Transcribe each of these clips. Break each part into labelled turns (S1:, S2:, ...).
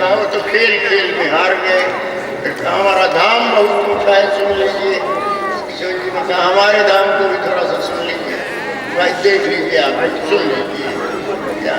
S1: कहा वो तो खेल खेल में हार गए। फिर कहा हमारा धाम बहुत ऊँचा है, सुन लीजिए। किशोर जी ने कहा हमारे धाम को भी थोड़ा सा सुन लीजिए। भाई देख लीजिए, आप सुन लीजिए क्या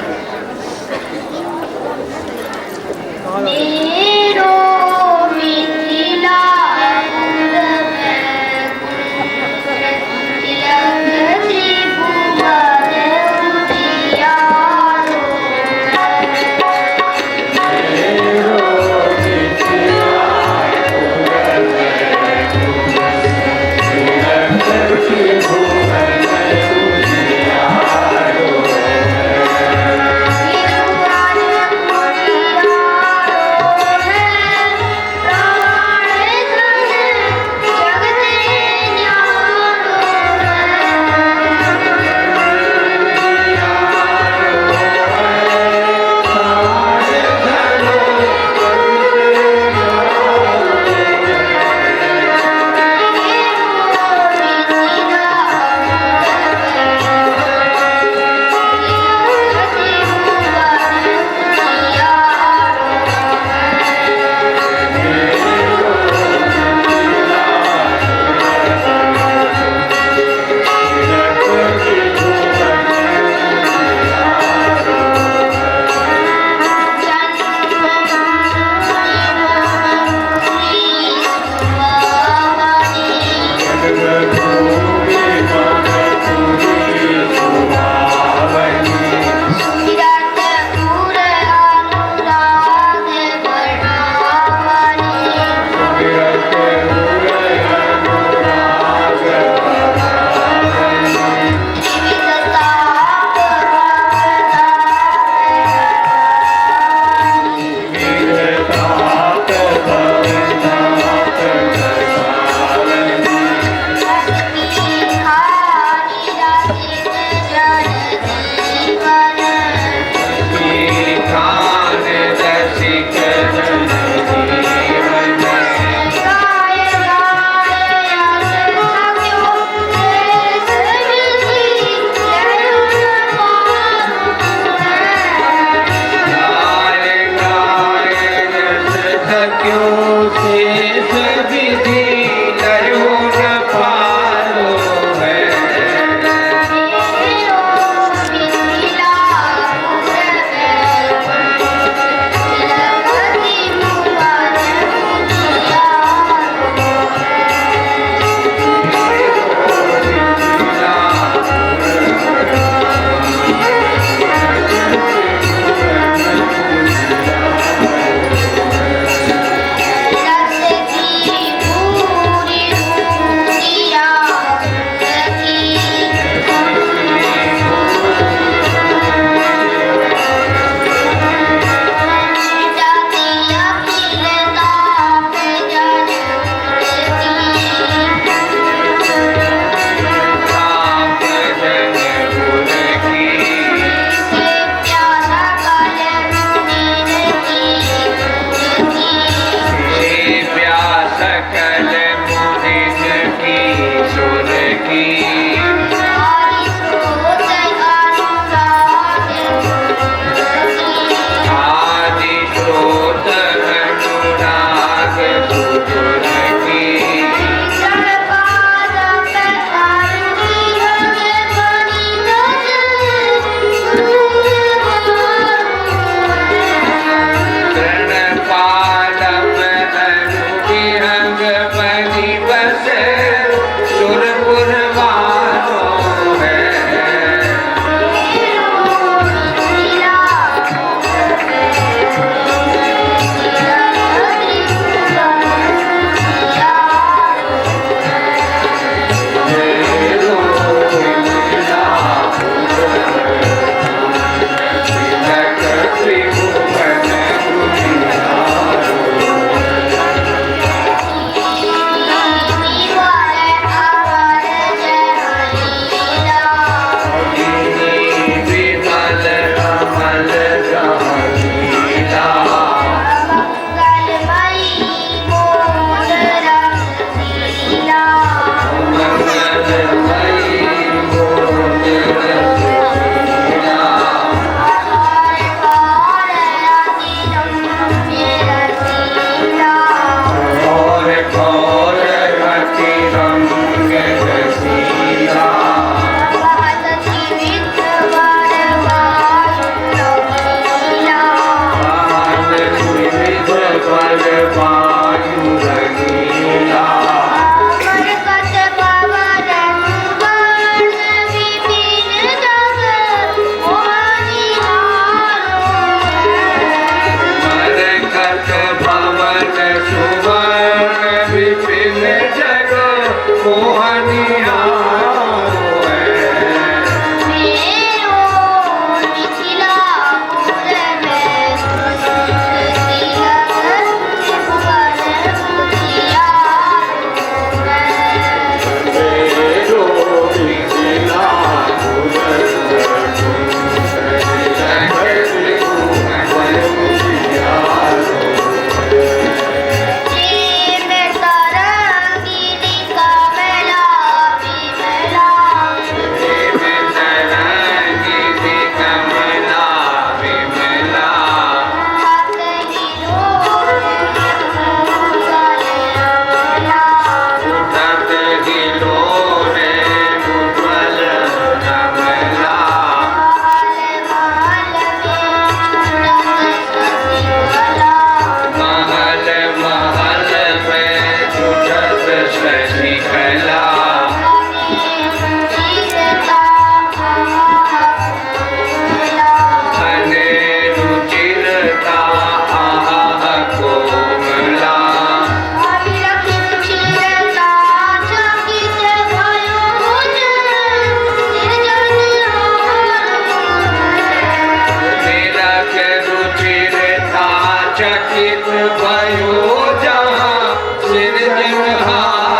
S2: चकित भयो जहाँ सिरजनहारो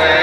S2: है।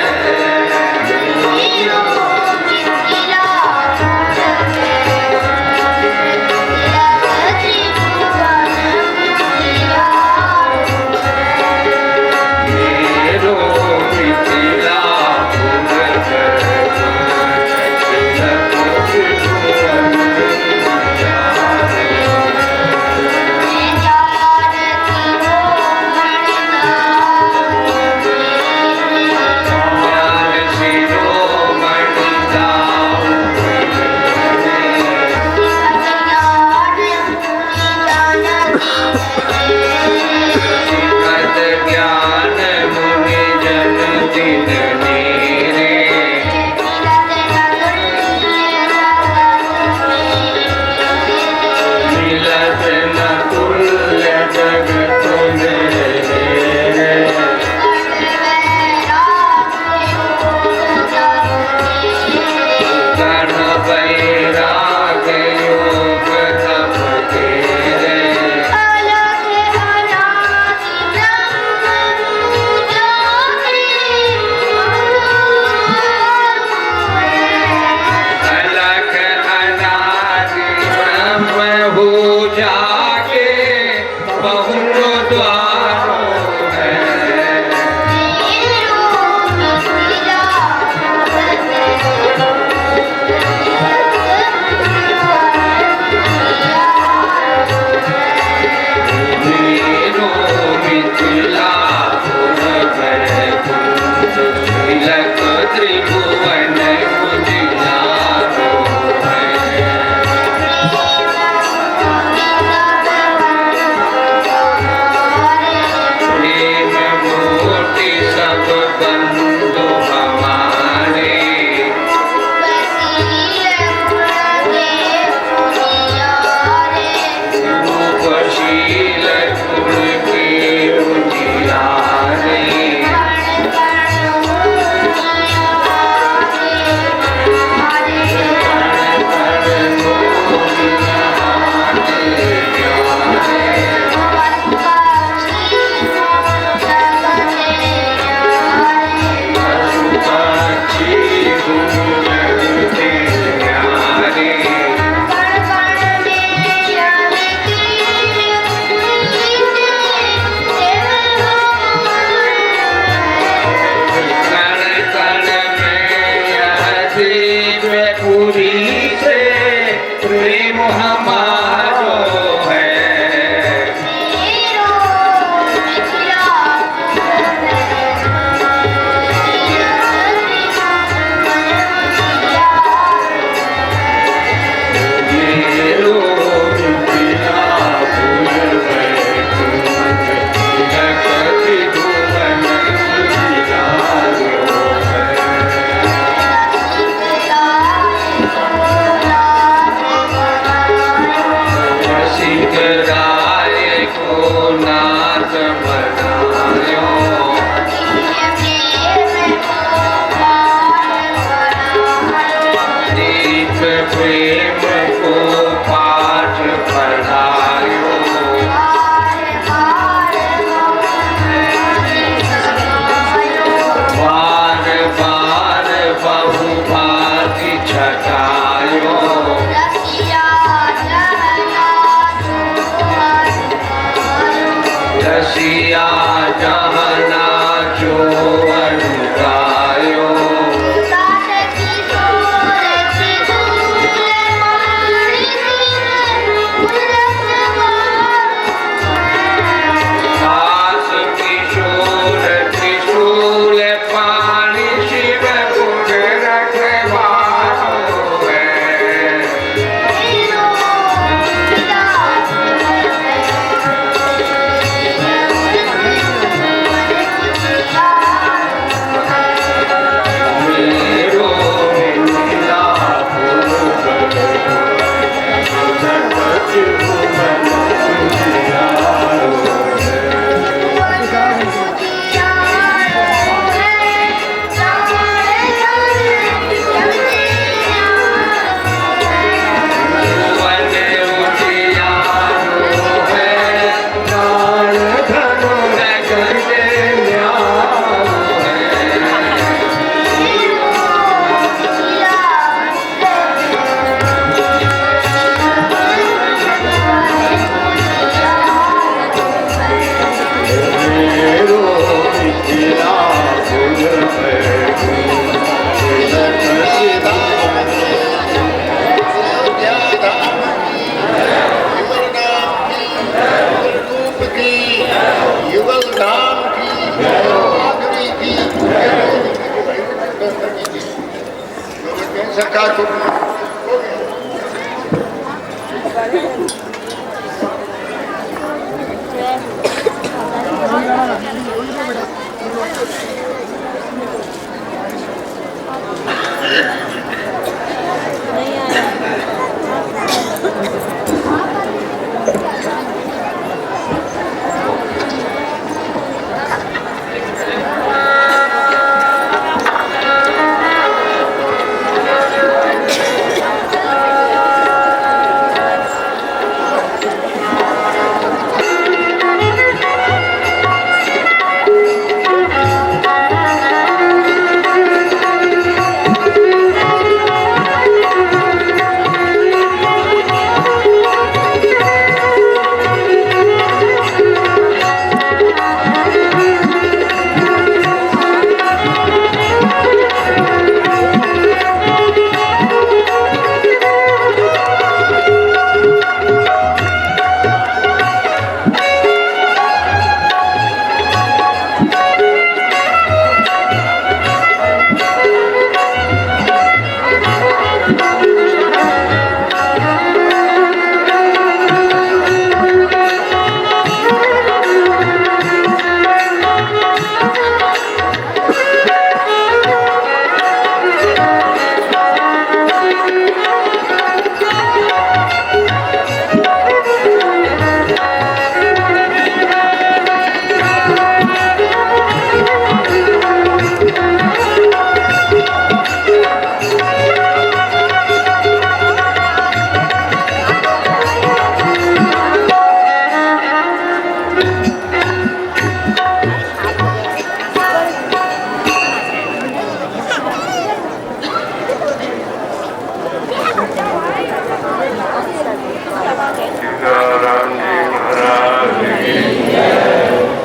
S3: की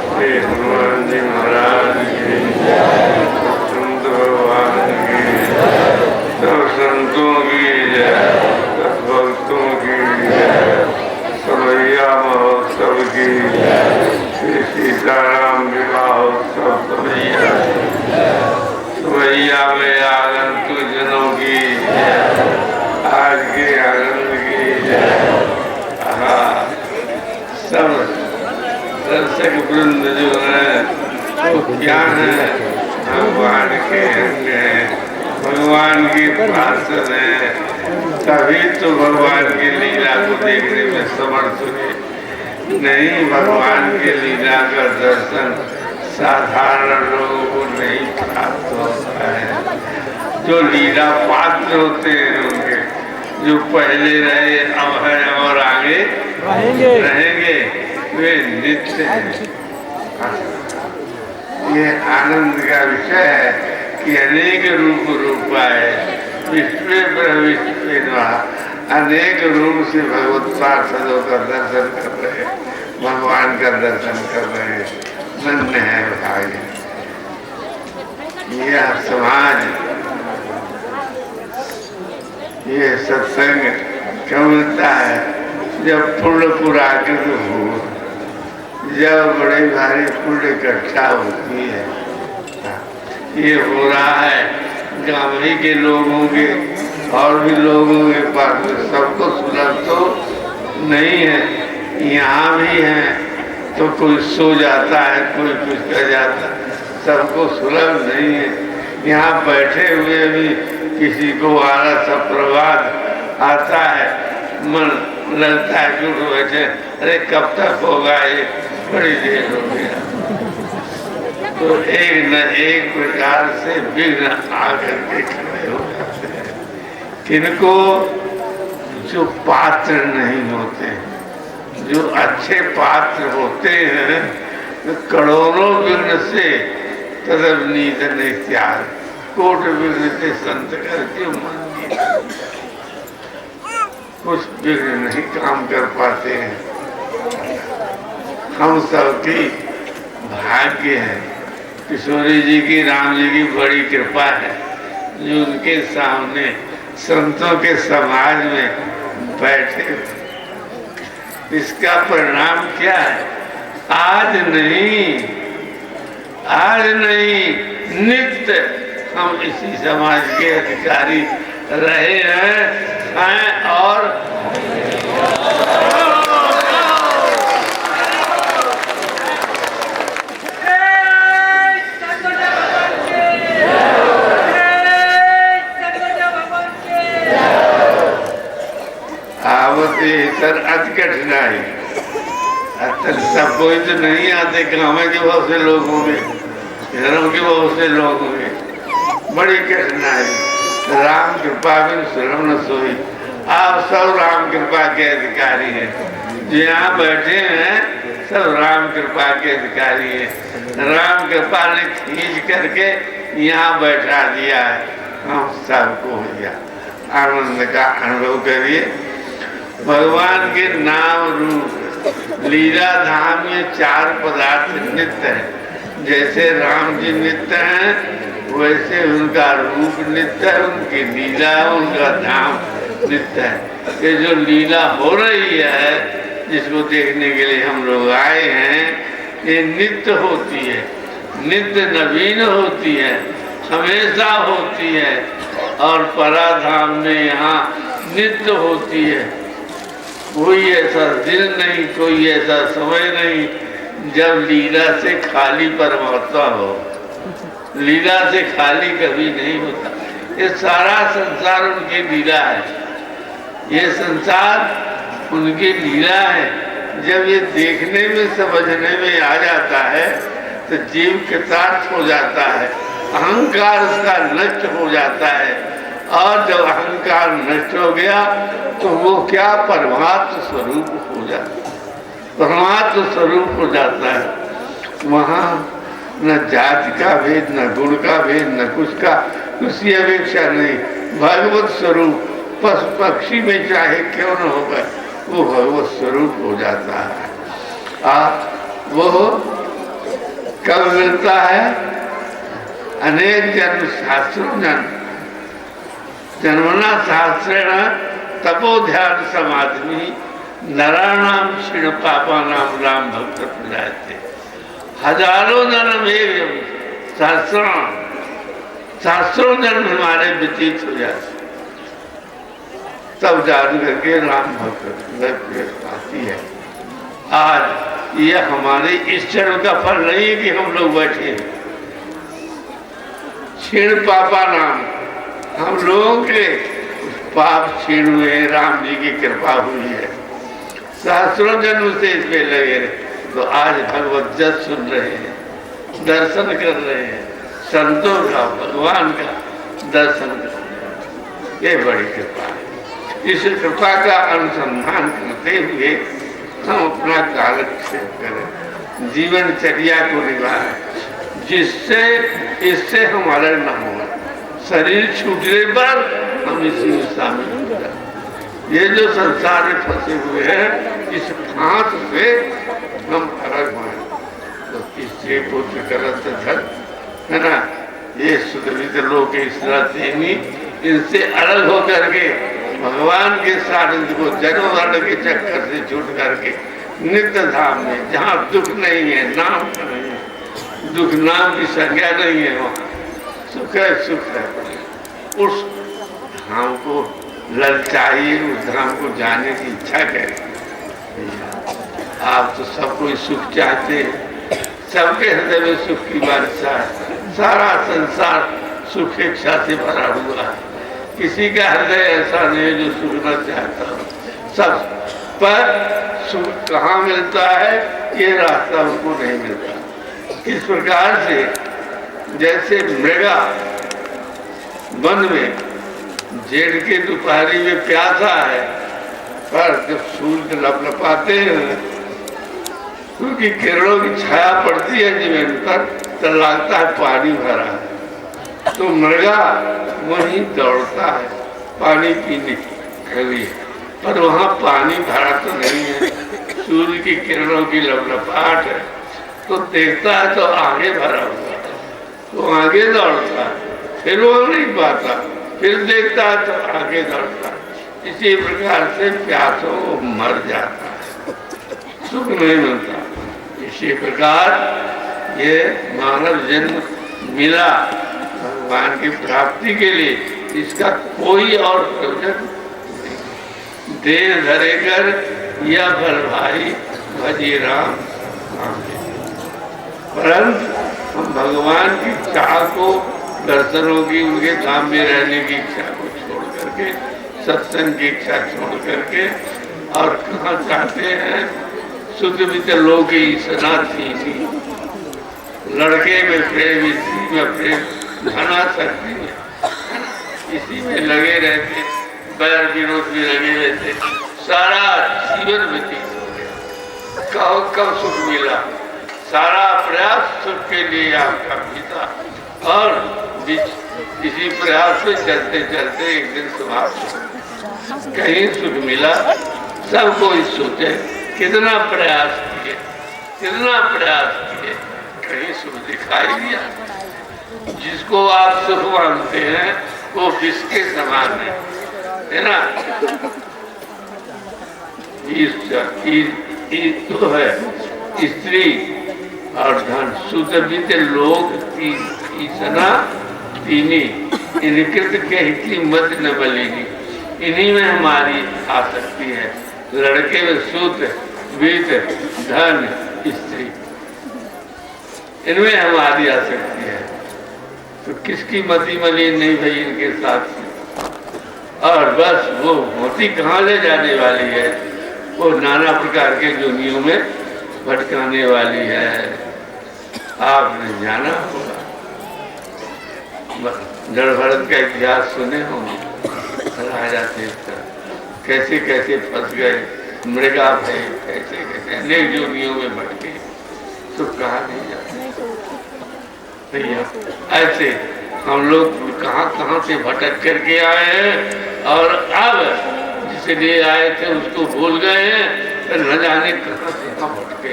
S3: श्री हनुमान जी महाराज की संत भगवान की सब संतों की जय, सब भक्तों की जय, सवैया महोत्सव की श्री सीताराम विवाह उत्सव सवैया सवैया में आगंतुक जनों की आज के आनंद की जय। सब दर्शक वृंद जो है वो क्या है, भगवान के अंग है, भगवान की पार्षद है, तभी तो भगवान की लीला को देखने में समर्थ हुए। नहीं, भगवान के लीला का दर्शन साधारण लोगों को नहीं प्राप्त होता है। जो लीला पात्र होते हैं उनके, जो पहले रहे अब है और आगे रहेंगे, वे नित्य हैं। ये आनंद का विषय है कि अनेक रूप है, विश्व अनेक रूप से भगवत पार्षदों का दर्शन कर रहे हैं, भगवान का दर्शन कर रहे हैं। धन्य है भाई यह समाज, ये सत्संग क्यों मिलता है? जब पुण्य पुराकृत हो, जब बड़े भारी पुण्य इकट्ठा होती है। ये हो रहा है गाँव ही के लोगों के और भी लोगों के पास, सबको सुलभ तो नहीं है। यहाँ भी है तो कोई सो जाता है, कोई कुछ कर जाता है, सबको सुलभ नहीं है। यहाँ बैठे हुए भी किसी को आलस प्रवाद आता है, मन लगता है क्यों बैठे, अरे कब तक होगा, ये बड़ी देर हो गया। तो एक न एक प्रकार से विघ्न आकर के खड़े हो जाते हैं। किनको? जो पात्र नहीं होते, जो अच्छे पात्र होते हैं, तो करोड़ों विघ्न से तदब नीत नित्याग कोट विघ्न से संत करके मन कुछ विघ्न नहीं काम कर पाते हैं। हम सबकी भाग्य है, किशोरी जी की, राम जी की बड़ी कृपा है जो उनके सामने संतों के समाज में बैठे। इसका परिणाम क्या है? आज नहीं नित्य हम इसी समाज के अधिकारी रहे हैं और आवती सर अति कठिनाई। सब कोई तो नहीं आते, गाँव के बहुत से लोग होंगे, घरों के बहुत से लोग होंगे, बड़ी कठिनाई। राम कृपा बिन सुलभ न सोई। आप सब राम कृपा के अधिकारी हैं, जो यहाँ बैठे हैं सब राम कृपा के अधिकारी हैं। राम कृपा ने खींच करके यहाँ बैठा दिया है, हम सबको हो गया आनंद का अनुभव करिए। भगवान के नाम रूप लीला धाम ये चार पदार्थ नित्य हैं। जैसे राम जी नित्य हैं, वैसे उनका रूप नित्य है, उनकी लीला, उनका धाम नित्य है। ये जो लीला हो रही है, जिसको देखने के लिए हम लोग आए हैं, ये नित्य होती है, नित्य नवीन होती है, हमेशा होती है। और पराधाम में यहाँ नित्य होती है। कोई ऐसा दिन नहीं, कोई ऐसा समय नहीं जब लीला से खाली परमात्मा हो। लीला से खाली कभी नहीं होता। ये सारा संसार उनकी लीला है, ये संसार उनकी लीला है। जब ये देखने में समझने में आ जाता है तो जीव कृतार्थ हो जाता है, अहंकार उसका नष्ट हो जाता है। और जब अहंकार नष्ट हो गया तो वो क्या परमात्म स्वरूप हो जाता, परमात्म स्वरूप हो जाता है। वहाँ न जाति का भेद, न गुण का भेद, न कुछ का कुछ अपेक्षा नहीं। भगवत स्वरूप पशु पक्षी में चाहे क्यों न हो गए, वो भगवत स्वरूप हो जाता है। वो कब मिलता है? अनेक जन्म शास्त्रों जन्मना शास्त्रेण तपो ध्यान समाधि नराणाम क्षीण पापा नाम राम भक्त प्रजाते। हजारों जन्म एक शास्त्रों जन्म हमारे व्यतीत हो जाते, तब जान करके राम भक्त आती है। आज ये हमारे इस जन्म का फल नहीं है कि हम लोग बैठे क्षीण पापा नाम, हम लोगों के पाप क्षीण हुए, राम जी की कृपा हुई है, सहस्रों जन्म से इसमें लगे रहे, तो आज भगवत जस सुन रहे हैं, दर्शन कर रहे हैं, संतों का भगवान का दर्शन कर रहे हैं। ये बड़ी कृपा है। इस कृपा का अनुसंधान करते हुए हम अपना कालक्षेप करें, जीवनचर्या को निभाएं, जिससे इससे हमारा न हो। शरीर छूटने पर हम इसी में शामिल हो जाए। ये जो संसार में फंसे हुए हैं, इस फांस से हम अलग हुए, तो इससे पुत्र करत धन है ना, ये सुदृढ़ लोग इनसे अलग होकर के भगवान के सानिध्य को जन्म मरण के चक्कर से छूट करके नित्य धाम में, जहाँ दुख नहीं है, नाम नहीं है, दुख नाम की संज्ञा नहीं है, वहाँ सुख है, सुख है। उस धाम को ललचाइए, उस धाम को जाने की इच्छा करें। आप तो सब कोई सुख चाहते हैं, सबके हृदय में सुख की वर्षा है, सारा संसार सुख इच्छा से भरा हुआ है, किसी का हृदय ऐसा नहीं है जो सुख न चाहता हो। सब पर सुख कहाँ मिलता है, ये रास्ता उनको नहीं मिलता। इस प्रकार से जैसे मृगा वन में जेठ के दोपहरी में प्यासा है, पर जब सूर्य लपलपाते हैं, क्योंकि किरणों की छाया पड़ती है जमीन पर, तो लगता है पानी भरा है, तो मृगा वहीं दौड़ता है पानी पीने के लिए, पर वहाँ पानी भरा तो नहीं है, सूर्य की किरणों की लपलपाहट है, तो देखता है तो आगे भरा हुआ है, तो आगे दौड़ता है, फिर वो नहीं पाता, फिर देखता है तो आगे दौड़ता है। इसी प्रकार से प्यासों को मर जाता है, सुख नहीं मिलता। इसी प्रकार ये मानव जन्म मिला भगवान की प्राप्ति के लिए, इसका कोई और प्रयोजन नहीं। देर धरे कर या फल भाई भजी राम, परंतु हम भगवान की चाह को, दर्शनों की, उनके धाम में रहने की इच्छा को छोड़ करके, सत्संग की इच्छा छोड़ करके, और कहाँ चाहते हैं शुद्ध मित्र लोग की सनाथी थी, लड़के में प्रेम, स्त्री में प्रेम, धना शक्ति में, इसी में लगे रहते, बैर विरोध में लगे रहते, सारा जीवन व्यतीत हो गया। कहो कब सुख मिला, सारा प्रयास सुख के लिए आपका बीता, और इसी प्रयास से चलते चलते एक दिन समाप्त। कहीं सुख मिला, सब कोई सोचे कितना प्रयास किए, कितना प्रयास किए, कहीं सुख दिखाई दिया। जिसको आप सुख मानते हैं वो विष के समान है ना। तो है स्त्री और धन, सुदर्भित लोग तीसरा तीनी, इनकृत के कीमत न बलेगी, इन्हीं में हमारी आसक्ति है। लड़के में सूत्र, वित्त, धन, स्त्री, इनमें हमारी आसक्ति है। तो किसकी मति मलिन नहीं भाई इनके साथ। और बस वो मोती कहाँ ले जाने वाली है, वो नाना प्रकार के जोनियों में भटकाने वाली है। आपने जाना होगा, जड़ भरत का इतिहास सुने होंगे, राजा थे कैसे कैसे फंस गए, मृगा भय, कैसे कैसे अनेक जोनियों में भटके, तो कहा नहीं जाते भैया। ऐसे हम लोग कहाँ कहाँ से भटक करके आए हैं, और अब जिसे लिए आए थे उसको भूल गए हैं, न जाने कहाँ से कहाँ भटके।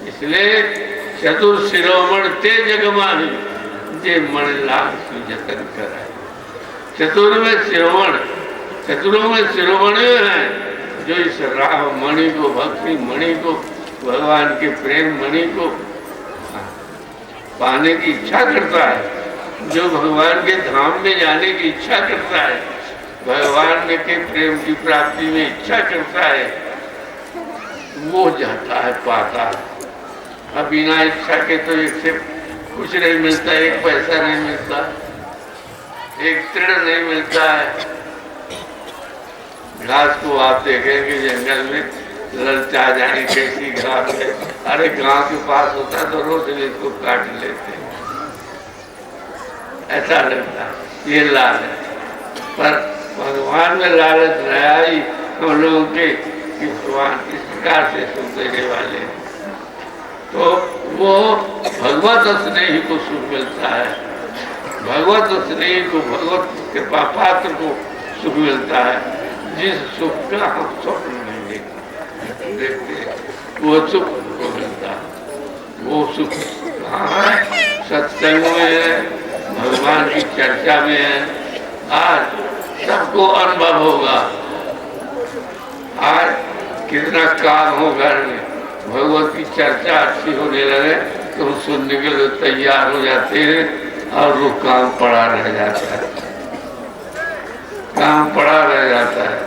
S3: इसलिए चतुर शिरोमण ते जगमाही जे मन लाग सुजतन कराए। चतुर में शिरोमण, चतुरों में शिरोमणि हैं जो इस राह मणि को, भक्ति मणि को, भगवान के प्रेम मणि को पाने की इच्छा करता है, जो भगवान के धाम में जाने की इच्छा करता है, भगवान के प्रेम की प्राप्ति में इच्छा करता है, वो जाता है, पाता है। अब बिना इच्छा के तो एक से कुछ नहीं मिलता, एक पैसा नहीं मिलता, एक तृण नहीं मिलता है। घास को आप देखेंगे जंगल में ललचा जाए कैसी घास है, अरे गांव के पास होता तो रोज इसको काट लेते, ऐसा लगता है ये लालच। पर भगवान में लालच न आई हम लोगों के कि भगवान इस प्रकार से सुख देने वाले हैं, तो वो भगवत स्नेही को सुख मिलता है, भगवत स्नेही को, भगवत कृपा पात्र को सुख मिलता है। जिस सुख का हम स्वप्न नहीं देखते वो सुख को मिलता है। वो सुख कहाँ है? सत्संग में है, भगवान की चर्चा में है। आज सबको अनुभव होगा, आज कितना काम हो घर में, भगवत की चर्चा अच्छी होने लगे तो हम सुनने के लिए तैयार हो जाते हैं और वो काम पड़ा रह जाता है, काम पड़ा रह जाता है।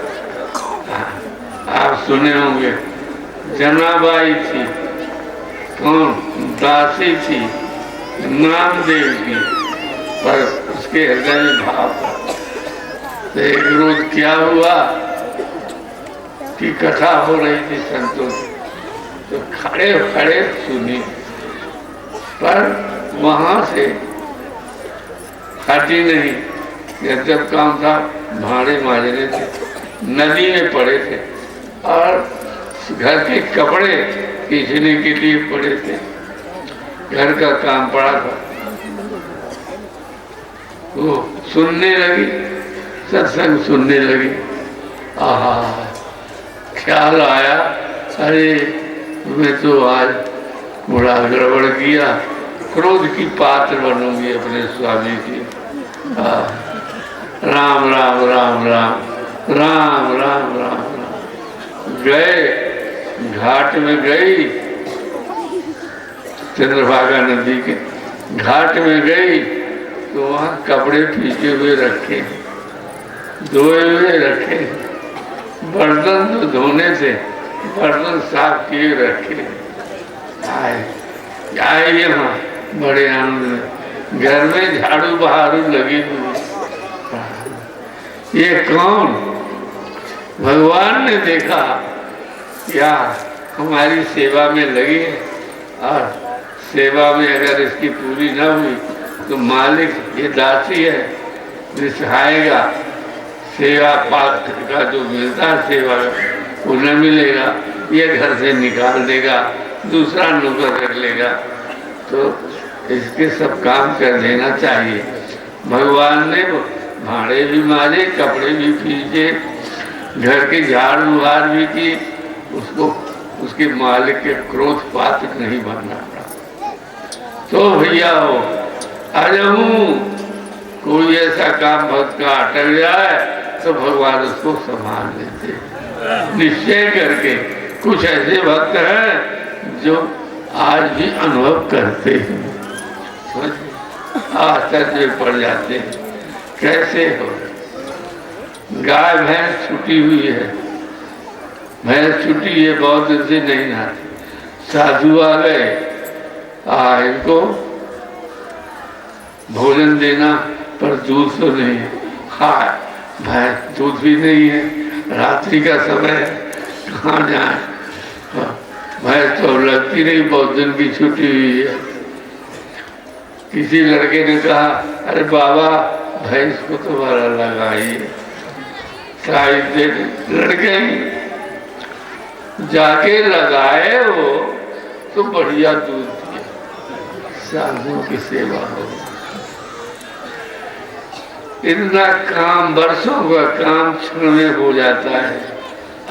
S3: आप सुने होंगे जनाबाई थी, कौन दासी थी, नामदेव की, पर उसके हृदय में भाव था। तो एक रोज क्या हुआ कि कथा हो रही थी संतों की, तो खड़े खड़े सुनी, पर वहां से हटी नहीं। जब काम था भाड़े माजने थे, नदी में पड़े थे और घर के कपड़े खींचने के लिए पड़े थे, घर का काम पड़ा था। वो सुनने लगी, सत्संग सुनने लगी। आहा, ख्याल आया, अरे मैं तो आज बड़ा गड़बड़ किया, क्रोध की पात्र बनूंगी अपने स्वामी की। राम राम राम राम राम राम राम राम। गए घाट में, गई चंद्रभागा नदी के घाट में गई तो वहां कपड़े फीके हुए रखे, धोए हुए रखे, बर्तन तो धोने से बर्तन साफ किए रखे। आए यहाँ बड़े आनंद में, घर में झाड़ू बहारू लगी हुई। ये कौन? भगवान ने देखा क्या हमारी सेवा में लगी है, और सेवा में अगर इसकी पूरी न हुई तो मालिक, ये दासी है, रिसाएगा, सेवा पात्र का जो मिलता है सेवा वो न मिलेगा, ये घर से निकाल देगा, दूसरा नौकर कर लेगा। तो इसके सब काम कर देना चाहिए। भगवान ने भाड़े भी मारे, कपड़े भी खींचे, घर के झाड़ बुहार भी की, उसको उसके मालिक के क्रोध पात्र नहीं बनना पड़ा। तो भैया हो अजहूं कोई ऐसा काम भक्त का अटक जाए तो भगवान उसको संभाल लेते, निश्चय करके। कुछ ऐसे भक्त हैं जो आज भी अनुभव करते हैं, आश्चर्य पड़ जाते हैं। कैसे हो? गाय भैंस छूटी हुई है, भैंस छूटी है, बहुत दिन से नहीं नहाती, साधु आ गए, इनको भोजन देना पर दूध तो नहीं है, भैंस दूध भी नहीं है, रात्रि का समय है, कहाँ जाए? भैंस तो लगती नहीं, बहुत दिन की छुट्टी हुई है। किसी लड़के ने कहा, अरे बाबा भैंस को तुम्हारा लगाइए, लड़के जाके लगाए हो तो बढ़िया दूध दिया, साधुओं की सेवा हो। इतना काम, वर्षों का काम क्षण में हो जाता है।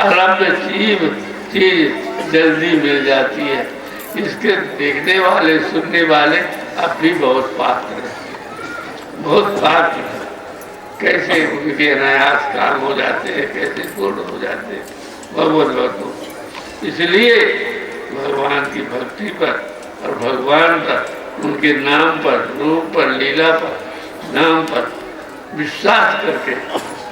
S3: अरब जीव चीज जल्दी मिल जाती है। इसके देखने वाले सुनने वाले अब भी बहुत पात्र हैं, बहुत पात्र हैं। कैसे उनके अनायास काम हो जाते हैं, कैसे पूर्ण हो जाते हैं भगवत भक्तों। इसलिए भगवान की भक्ति पर और भगवान पर, उनके नाम पर, रूप पर, लीला पर, नाम पर विश्वास करके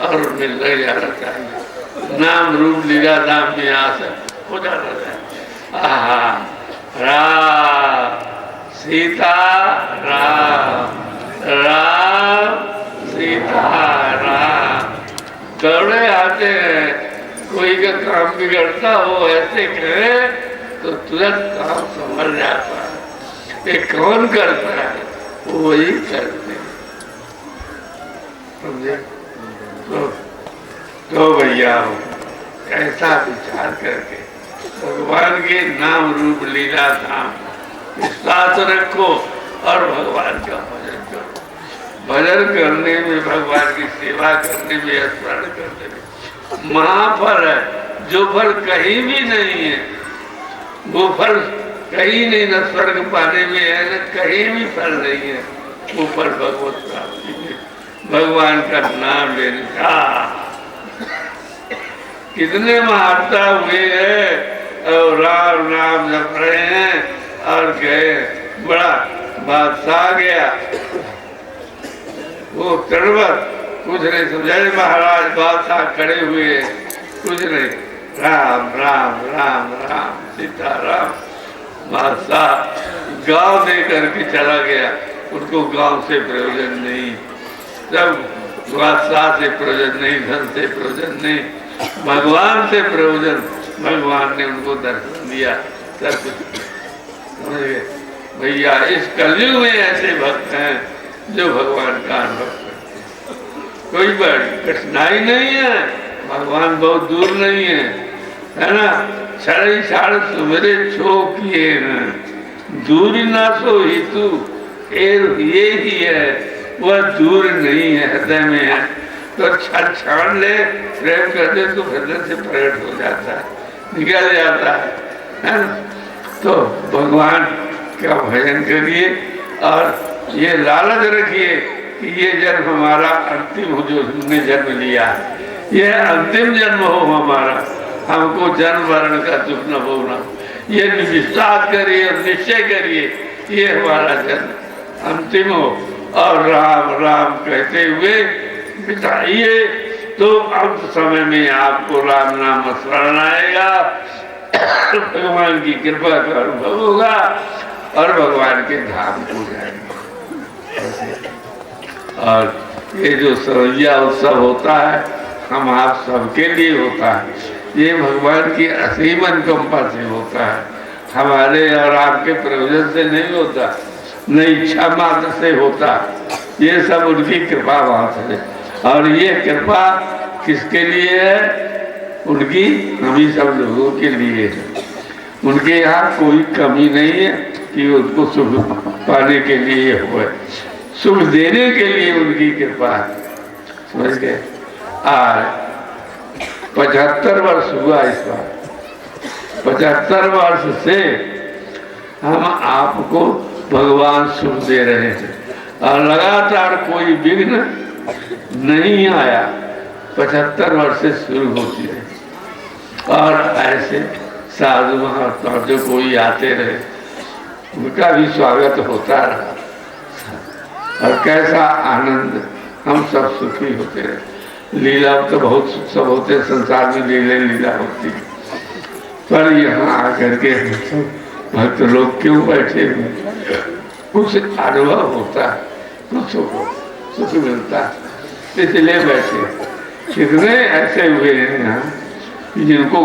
S3: और उनमें लग जाना चाहिए। नाम रूप लीला नाम में आसर हो जाना चाहिए। आहा, राम सीता राम, राम सीता राम। दौड़े आते हैं, कोई का काम बिगड़ता हो ऐसे कहे तो तुरंत काम संभल जाता है। ये कौन करता है? वही करते हैं, समझे? तो भैया हो, ऐसा विचार करके भगवान के नाम रूप लीला धाम विश्वास रखो और भगवान का भजन करो। भजन करने में, भगवान की सेवा करने में, स्मरण करने में महाफल है, जो फल कहीं भी नहीं है। वो फल कहीं नहीं, न स्वर्ग पाने में है, न कहीं भी फल नहीं है। वो फल भगवत प्राप्ति में, भगवान का नाम लेने का। कितने महात्मा हुए हैं और राम नाम जप रहे हैं और गए, बड़ा बादशाह गया, वो तड़वत कुछ नहीं समझा। महाराज बादशाह खड़े हुए, कुछ नहीं, राम राम राम राम सीता राम। बादशाह गांव दे करके चला गया, उनको गांव से प्रयोजन नहीं, जब बादशाह से प्रयोजन नहीं, धन से प्रयोजन नहीं, भगवान से प्रयोजन। भगवान ने उनको दर्शन दिया, सब कुछ समझ गए। भैया इस कलयुग में ऐसे भक्त हैं जो भगवान का अनुभव करते हैं। कोई बड़ी कठिनाई नहीं है, भगवान बहुत दूर नहीं है ना। छड़ी छाड़ सुमरे छो किए न, दूर ना सो ही तू, ये ही है, वह दूर नहीं है, हृदय में है। तो छाड़ ले, प्रेम कर दे तो हृदय से प्रकट हो जाता है, निकल जाता है ना। तो भगवान का भजन करिए और ये लालच रखिए कि ये जन्म हमारा अंतिम हो, जो हमने जन्म लिया है, ये अंतिम जन्म हो हमारा, हमको जन्म मरण का दुख न होना। ये विश्वास करिए और निश्चय करिए ये हमारा जन्म अंतिम हो। और राम राम कहते हुए बिताइए, तो अंत समय में आपको राम नाम स्मरण आएगा, भगवान की कृपा का अनुभव होगा और भगवान के धाम को जाएंगे। और ये जो सरैया उत्सव होता है, हम आप सबके लिए होता है। ये भगवान की असीम अनुकंपा से होता है, हमारे और आपके प्रयोजन से नहीं होता, न इच्छा मात्र से होता। ये सब उनकी कृपा मात्र है। और ये कृपा किसके लिए है? उनकी, हम ही सब लोगों के लिए है। उनके यहाँ कोई कमी नहीं है कि उनको सुख पाने के लिए हुए, सुख देने के लिए उनकी कृपा है, समझ गए। आज 75 वर्ष हुआ इस बार, 75 वर्ष से हम आपको भगवान सुख दे रहे थे और लगातार कोई विघ्न नहीं आया। 75 वर्ष से शुरू होती रही और ऐसे साधु महात्मा जो कोई आते रहे, उनका भी स्वागत होता रहा और कैसा आनंद, हम सब सुखी होते रहे। लीला तो बहुत सब होते, संसार में लीला होती, पर यहाँ आकर के भक्त लोग क्यों बैठे हुए, कुछ अनुभव होता है, कुछ सुख मिलता है, इसलिए बैठे। कितने ऐसे हुए हैं यहाँ जिनको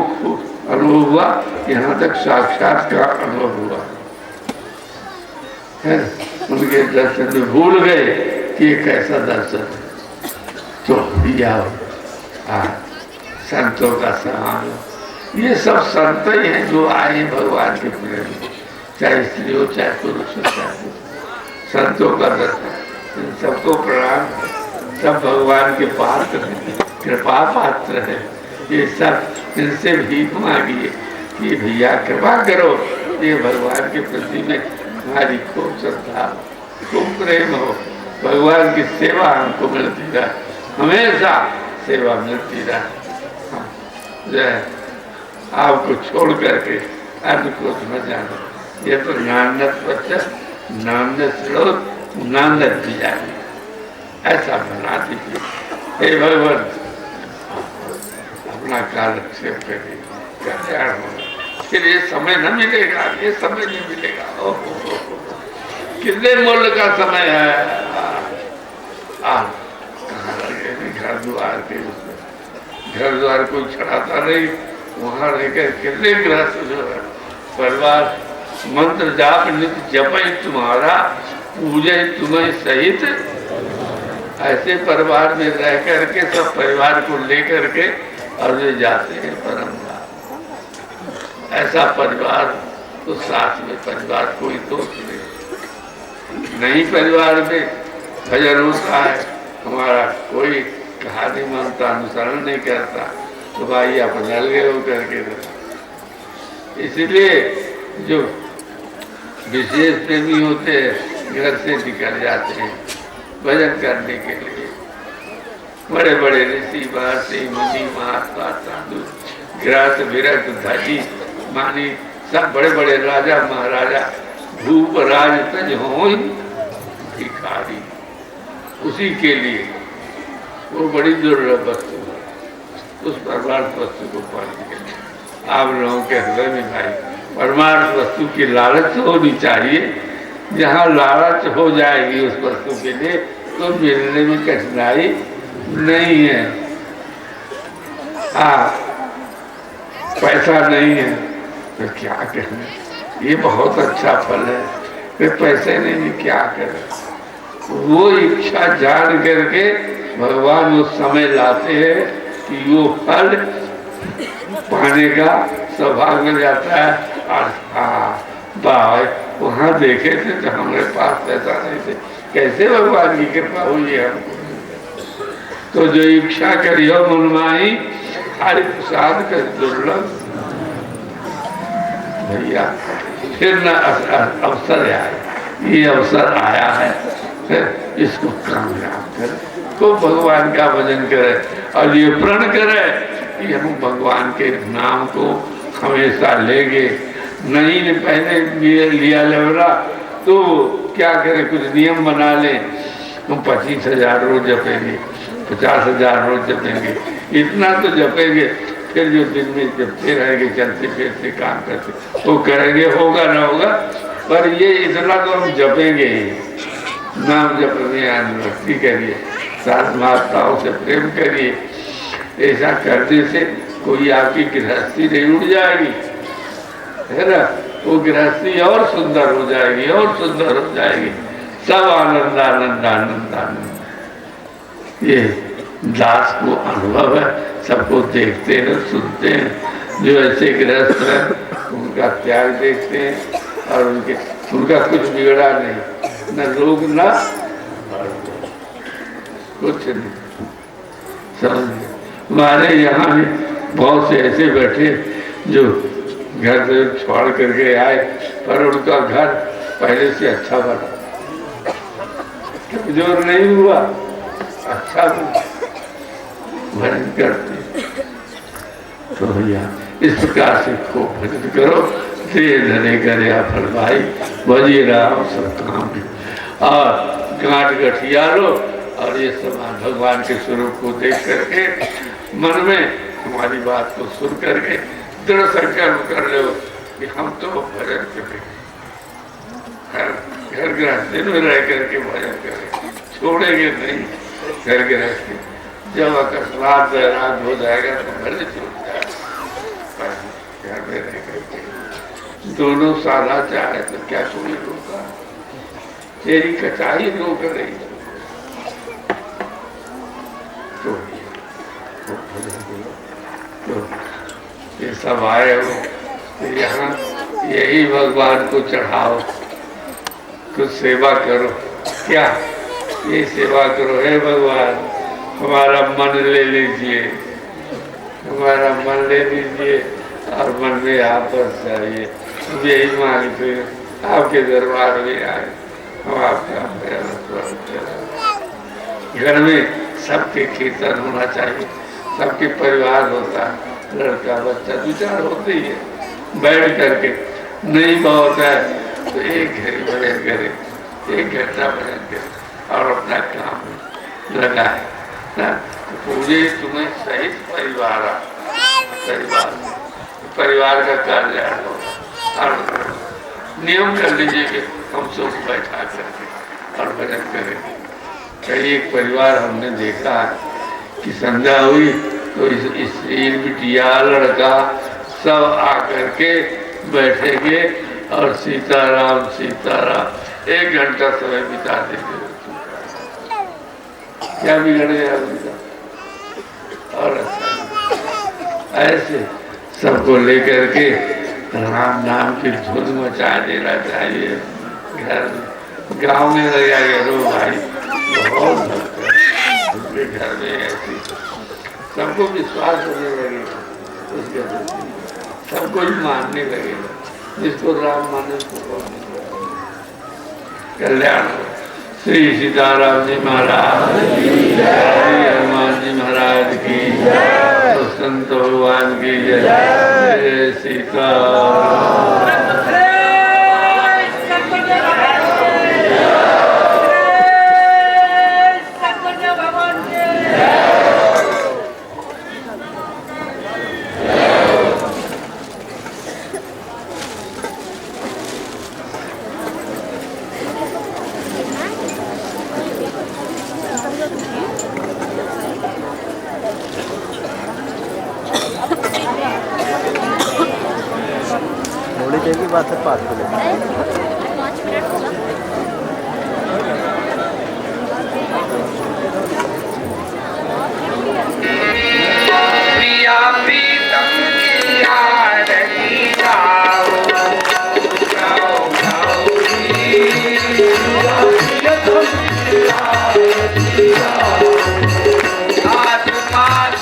S3: अनुभव हुआ, यहाँ तक साक्षात का अनुभव हुआ है। उनके दर्शन में भूल गए कि ये कैसा दर्शन है। तो आओ, संतों का समान, ये सब संत ही हैं जो आए भगवान के प्रेम, चाहे स्त्री हो चाहे पुरुष हो, चाहे संतों का दर्शन। इन सबको प्रणाम, सब भगवान के पात्र हैं, कृपा पात्र है। ये सब इनसे भीख मांगिए, कि भैया कृपा करो, ये भगवान के प्रति में हमारी खूब श्रद्धा, खूब प्रेम हो, भगवान की सेवा हमको मिलती रहे, हमेशा सेवा मिलती रहे। जय आपको छोड़ करके अन्य को न जाना, ये तो नानक बच्चा नानक श्लोक नानक भी जाने, ऐसा बना दीजिए। हे भगवान अपना कालक्षेप करिए, कल्याण होगा। फिर ये समय न मिलेगा, ये समय नहीं मिलेगा। कितने मूल्य का समय है। कहाँ लगे घर द्वार के उसमें, घर द्वार कोई छड़ाता नहीं, वहां रहकर कितने गृहस्थ जो है परिवार मंत्र जाप नित्य जपई तुम्हारा पूजे तुम्हें सहित, ऐसे परिवार में रह करके सब परिवार को लेकर के और वे जाते हैं परम धाम। ऐसा परिवार तो साथ में परिवार कोई दोष नहीं परिवार में भजन होता है, हमारा कोई कहानी मानता, अनुसरण नहीं करता, तो भाई आप नल गए हो करके। इसलिए जो विशेष प्रेमी होते हैं घर से निकल जाते हैं भजन करने के लिए। बड़े बड़े ऋषि महर्षि मुनि महात्मा साधु गृहस्थ विरक्त धनी मानी सब बड़े बड़े राजा महाराजा भूप राज तज हो भिखारी, उसी के लिए वो बड़ी दुर्लभ वस्तु है। उस परमार्थ वस्तु को पाने के लिए आप लोगों के हृदय में भाई परमार्थ वस्तु की लालच होनी चाहिए। जहाँ लालच हो जाएगी उस वस्तु के लिए तो मिलने में कठिनाई नहीं है। पैसा नहीं है तो क्या करें, ये बहुत अच्छा फल है, फिर पैसे नहीं क्या करें। वो इच्छा जान करके भगवान वो समय लाते हैं कि वो फल पाने का सौभाग्य मिल जाता है। और वहाँ देखे थे तो हमारे पास पैसा नहीं थे, कैसे भगवान की कृपा हुई है हमको। तो जो इच्छा करियो मनमाही हरि प्रसाद कर दुर्लभ, भैया फिर न अवसर आया, ये अवसर आया है, फिर इसको कामयाब करे, को भगवान का भजन करे और ये प्रण करे कि हम भगवान के नाम को हमेशा लेंगे। नहीं पहले लिया लेवरा तो क्या करें, कुछ नियम बना लें, हम 25,000 रोज जपेंगे, 50,000 रोज जपेंगे, इतना तो जपेंगे। फिर जो दिन में जपते रहेंगे, चलते फिरते काम करते वो करेंगे, होगा ना होगा, पर ये इतना तो हम जपेंगे ही। नाम जपने भक्ति करिए, साथ माताओं से प्रेम करिए। ऐसा करने से कोई आपकी गृहस्थी नहीं उड़ जाएगी, है ना, वो गृहस्थी और सुंदर हो जाएगी, और सुंदर हो जाएगी। सब आनंद आनंद आनंद आनंद। ये दास को अनुभव है, सबको देखते हैं सुनते हैं। जो ऐसे गृहस्थ हैं उनका त्याग देखते हैं और उनका कुछ बिगड़ा नहीं, न रोग न कुछ नहीं। समझ हमारे यहाँ भी बहुत से ऐसे बैठे जो घर से छोड़ करके आए, पर उनका घर पहले से अच्छा बना, कमजोर नहीं हुआ, अच्छा भजन करते। तो भैया इस प्रकार से खूब भजन करो, धीरे धीरे करे फल भाई, बजी राम सब काम और गांठ गठिया लो। और ये समान भगवान के स्वरूप को देख करके मन में हमारी बात को सुन करके दृढ़ संकल्प कर लो कि हम तो भजन करें, घर गृहस्थी में रह करके भजन करें, छोड़ेंगे नहीं घर गृहस्थी। जब अकस्मात बैराग हो जाएगा तो भले छूट जाएगा, घर में रह करके दोनों साधा चाहे तो क्या कोई रोका, तेरी कचाई रोक रही। तो ये सब आए हो तो यहाँ यही भगवान को चढ़ाओ, कुछ सेवा करो। क्या ये सेवा करो, हे भगवान हमारा मन ले लीजिए, हमारा मन ले लीजिए, और मन में आप बस जाइए, यही मांगते हैं आपके दरबार में आए, हम आपका घर में सबके कीर्तन होना चाहिए, सबके परिवार होता है, लड़का बच्चा दो चार होते ही है, बैठ करके नहीं बहुत है तो एक घड़ी भजन करे, 1 घंटा भजन करे और अपना काम लगाए ना। पूरे तुम्हें सहित परिवार का कल्याण हो। और नियम कर लीजिए कि हम सब बैठा करके और भजन करेंगे। कई एक परिवार हमने देखा है कि संध्या हुई तो इस बिटिया लड़का सब आकर के बैठेंगे और सीताराम सीताराम 1 घंटा समय बिता देंगे। क्या बिगड़ेगा उनका? और ऐसे सबको लेकर के राम नाम की धुन मचा देना चाहिए। घर में गाँव में लग जाएगा रो भाई बहुत भक्त है उनके घर में, ऐसी सबको विश्वास होने लगेगा उसके प्रति, सबको ही मानने लगेगा, जिसको राम माने उसको कल्याण हो। श्री सीताराम जी महाराज, श्री हनुमान जी महाराज की, संत भगवान की जय। जय सीताराम।
S4: की बात है 5 मिनट
S2: प्रिया प्रीतम की आरती गाओ, गाओ गाओ आस पास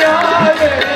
S4: राधे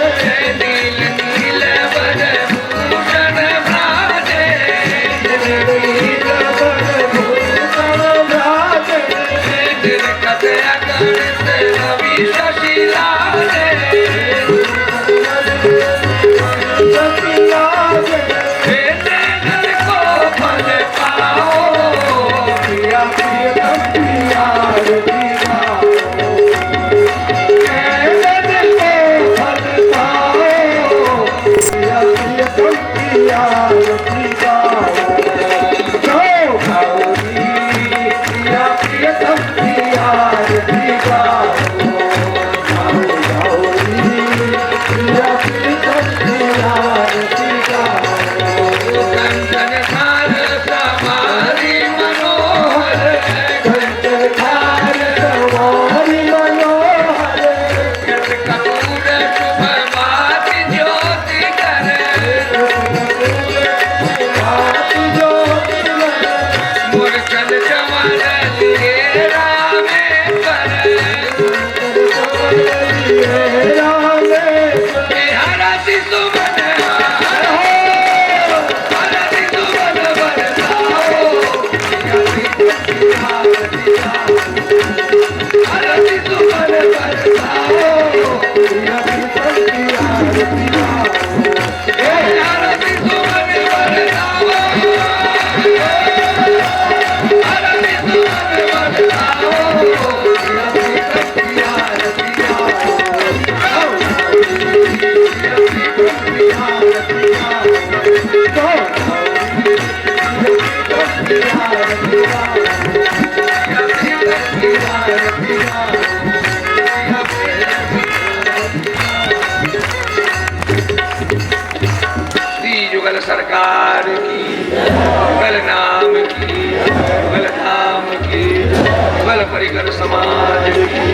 S2: समाज की।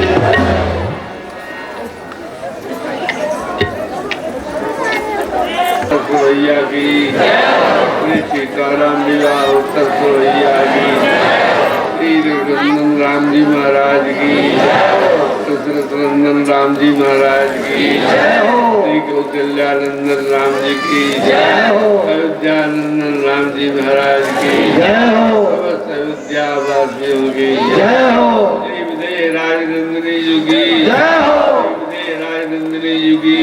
S3: भैया की श्री सीताराम लीला उत्तर भैया की, श्री रघुनंदन राम जी महाराज की, दशरथ नंदन राम जी महाराज की, श्री कौशल्यानंदन राम जी की, अयोध्यानंदन राम जी महाराज की, समस्त अयोध्या वासियों की, श्री विजय राजनंदिनी युगी, विजय राजनंदिनी युगी,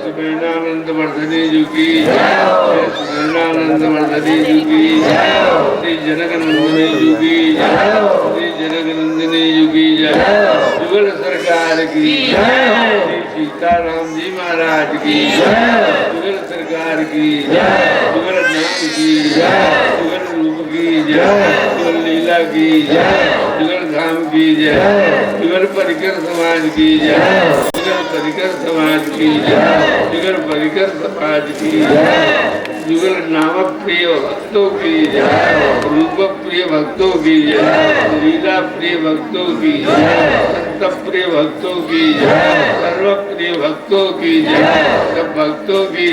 S3: सुमेनानंद वर्धनी युगी, सुमेनानंद वर्धनी युगी, श्री जनक नंदिनी युगी, श्री जनक नंदिनी युगी, जुगल सरकार की, श्री सीताराम जी महाराज की, जुगल सरकार की, जुगल नाम की, जुगल रूप की, जुगल लीला की, जुगल धाम की, जुगल परिकर समाज की, जुगल परिकर समाज की, जुगल परिकर समाज की, जुगल नाम प्रिय भक्तों की, रूप प्रिय भक्तों की, लीला प्रिय भक्तों की, संत प्रिय भक्तों की, सर्व प्रिय भक्तों की, सब भक्तों की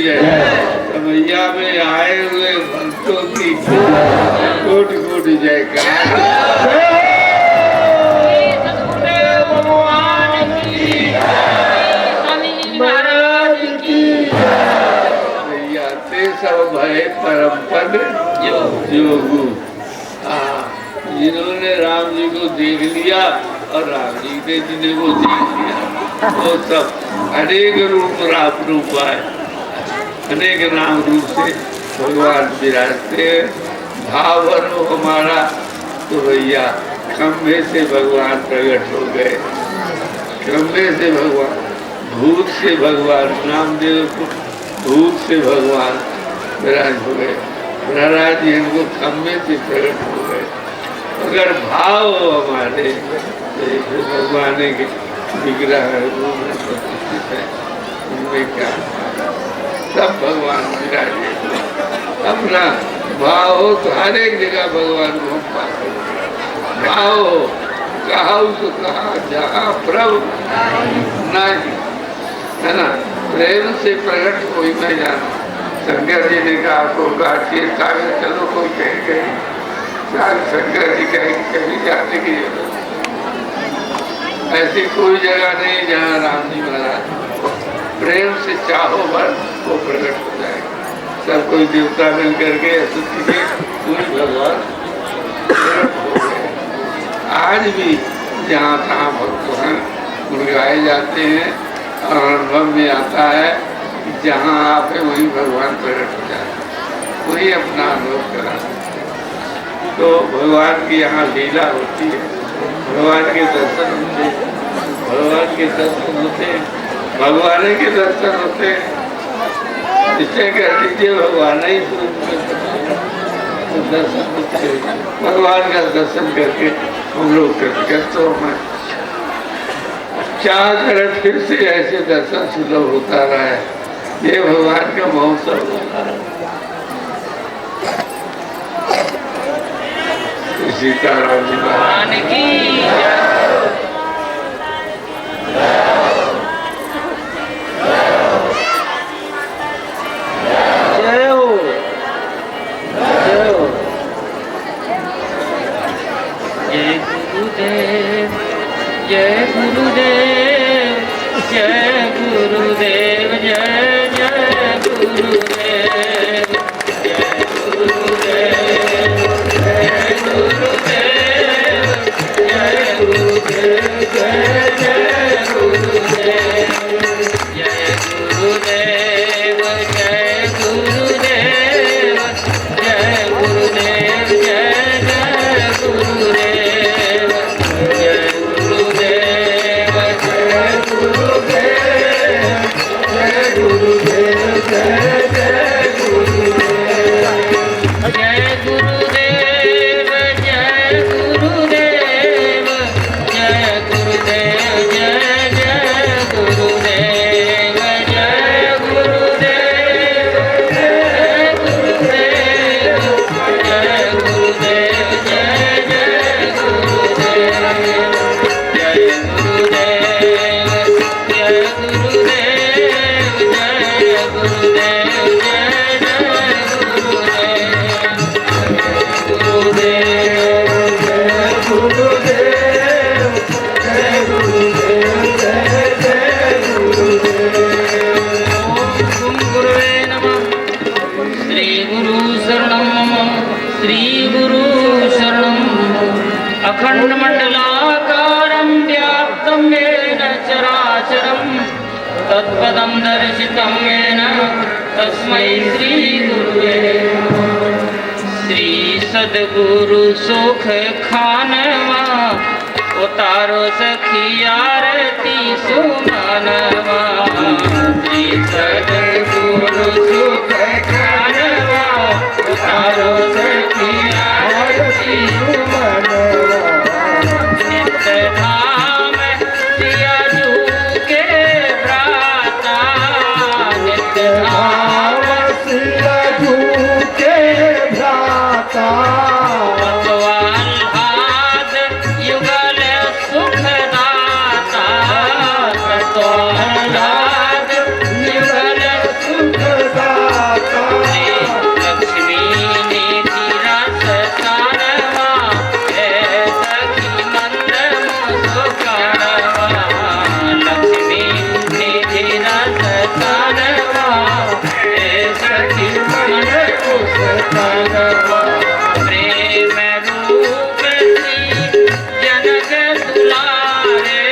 S3: समैया में आए हुए भक्तों की कोटि कोटि जयकार। सब भय परम पद योगु। जिन्होंने राम जी को देख लिया और राम जी ने जिन्हें वो देख लिया, वो सब अनेक रूप आए, अनेक नाम रूप से भगवान विराजते। भाव भरो हमारा तो भैया खम्भे से भगवान प्रकट हो गए, खम्भे से भगवान, भूत से भगवान नामदेव को भूत से भगवान विराज हो गए, महाराज जी इनको खम्भे से प्रकट हो गए। अगर भाव हो हमारे तो भगवान के विग्रह प्रतिष्ठित है, उनमें क्या सब भगवान विराजे। अपना भाव हो तो हर एक जगह भगवान को हम पाते, भाव हो कहा तो कहा जहाँ प्रभु नहीं है ना, प्रेम से प्रकट कोई मैं जाना। शंकर जी ने कहा आपको काटिए सागर चलो, कोई कह गए शंकर जी कहेंगे कहीं जाने की ऐसी कोई जगह नहीं जहाँ राम जी महाराज प्रेम से चाहो बस वो प्रकट हो जाएगा। सब कोई देवता मिल करके स्तुति के पूरी भगवान प्रकट हो गए। आज भी जहाँ तहाँ भक्त हैं गुणगाए जाते हैं और अनुभव में आता है जहाँ आप है वहीं भगवान प्रकट हो जाए, वही अपना अनुभव करा। तो भगवान की यहाँ लीला होती है, भगवान के दर्शन होते हैं, भगवान के दर्शन होते हैं, भगवान के दर्शन होते हैं। निश्चय कर लीजिए भगवान ही तो दर्शन होते हैं। भगवान का दर्शन करके हम लोग कृतज्ञ में चाह कर फिर से ऐसे दर्शन सुलभ होता रहा है। ये भगवान का महोत्सव होता है। सीताराम जी भगवान की जय हो, जय हो।
S2: जय गुरुदेव, जय गुरुदेव, जय गुरुदेव, जय जय गुरुदेव, जय गुरुदेव, जय गुरुदेव, जय गुरुदेव, जय जय गुरुदेव, जय गुरुदेव, जय गुरुदेव, जय गुरुदेव, जय जय गुरुदेव, जय गुरुदेव, जय गुरुदेव। ब्रह्माण्डमण्डलाकारं व्याप्तं येन चराचरं तत्पदं दर्शितं येन तस्मै श्रीगुरुवे नमः। श्री सद्गुरु सुख खानवा उतारो सखी आरती सुमनवा। श्री सद्गुरु सुख खानवा उतारो सखी आरती सुमनवा। नित्य धाम सियाजू के भ्राता, नित्य धाम
S4: सियाजू के भ्राता,
S2: तत्वाल्हाद युगल सुखदाता, तत्वाल्हाद युगल
S4: सुखदाता।
S2: लक्ष्मी निधि रस सानवा, हे सखी मंद मुस्कानवा। लक्ष्मी निधि रस सानवा, हे सखी मंद मुस्कानवा। प्रेम रूप श्री जनक दुलारे,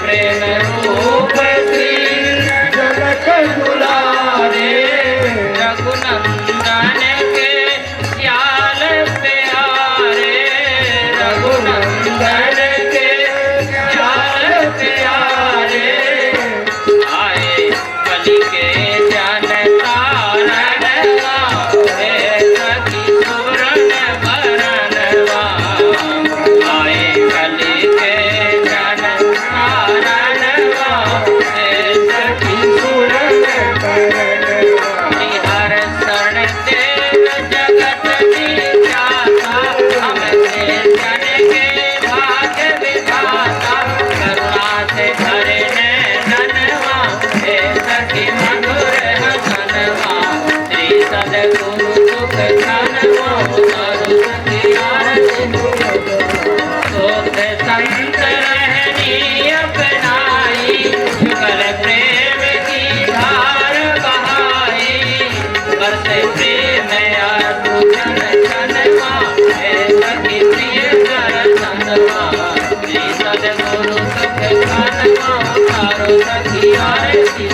S2: प्रेम रूप श्री
S4: जनक दुलारे,
S2: रघुनंदन के श्याल प्यारे, रघुनंदन के श्याल प्यारे। आए कलि के जन तारणवा, हे सखी सुवर्ण भरणवा। आए कलि के जन तारणवा, हे सखी सुवर्ण भरणवा। हर शरण देव जगत विख्याता, हमसे जन के भाग्य विधाता। करुणा से भरे नैनवा, हे सखी मधुर हसनवा। श्री सद्गुरु सुख खानवा उतारो सखी आरती सुमनवा। शोध संत रहनी अपनाई, युगल प्रेम की धार बहाई। बरसे प्रेम आरती जन जनवा, हे सखी प्रिय दर्शनवा। श्री सद्गुरु सुख खानवा उतारो सखी आरती